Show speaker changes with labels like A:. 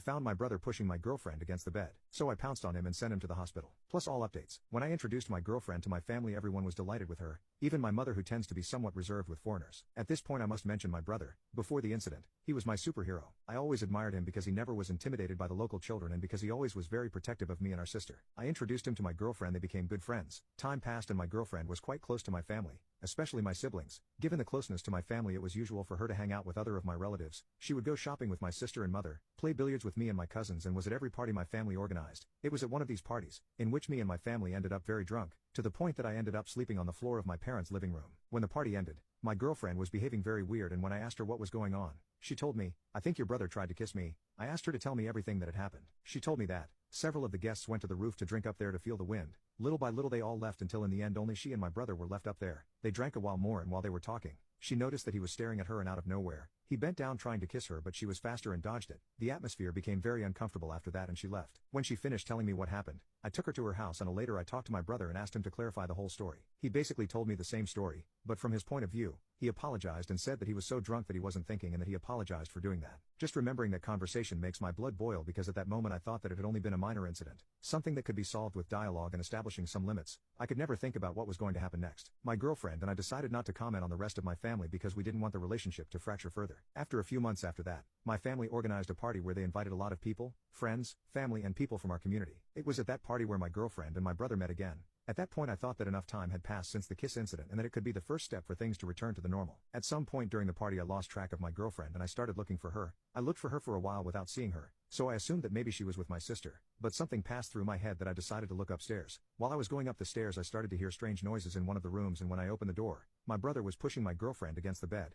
A: Found my brother pushing my girlfriend against the bed. So I pounced on him and sent him to the hospital. Plus all updates. When I introduced my girlfriend to my family, everyone was delighted with her, even my mother, who tends to be somewhat reserved with foreigners. At this point I must mention my brother. Before the incident, he was my superhero. I always admired him because he never was intimidated by the local children and because he always was very protective of me and our sister. I introduced him to my girlfriend, they became good friends. Time passed and my girlfriend was quite close to my family, especially my siblings. Given the closeness to my family, it was usual for her to hang out with other of my relatives. She would go shopping with my sister and mother, play billiards with me and my cousins, and was at every party my family organized. It was at one of these parties, in which me and my family ended up very drunk, to the point that I ended up sleeping on the floor of my parents' living room. When the party ended, my girlfriend was behaving very weird, and when I asked her what was going on, she told me, "I think your brother tried to kiss me." I asked her to tell me everything that had happened. She told me that several of the guests went to the roof to drink up there to feel the wind. Little by little they all left until in the end only she and my brother were left up there. They drank a while more, and while they were talking, she noticed that he was staring at her, and out of nowhere, he bent down trying to kiss her, but she was faster and dodged it. The atmosphere became very uncomfortable after that and she left. When she finished telling me what happened, I took her to her house, and later I talked to my brother and asked him to clarify the whole story. He basically told me the same story, but from his point of view. He apologized and said that he was so drunk that he wasn't thinking and that he apologized for doing that. Just remembering that conversation makes my blood boil, because at that moment I thought that it had only been a minor incident, something that could be solved with dialogue and establishing some limits. I could never think about what was going to happen next. My girlfriend and I decided not to comment on the rest of my family because we didn't want the relationship to fracture further. After a few months after that, my family organized a party where they invited a lot of people, friends, family and people from our community. It was at that party where my girlfriend and my brother met again. At that point I thought that enough time had passed since the kiss incident and that it could be the first step for things to return to the normal. At some point during the party I lost track of my girlfriend and I started looking for her. I looked for her for a while without seeing her, so I assumed that maybe she was with my sister, but something passed through my head that I decided to look upstairs. While I was going up the stairs I started to hear strange noises in one of the rooms, and when I opened the door, my brother was pushing my girlfriend against the bed.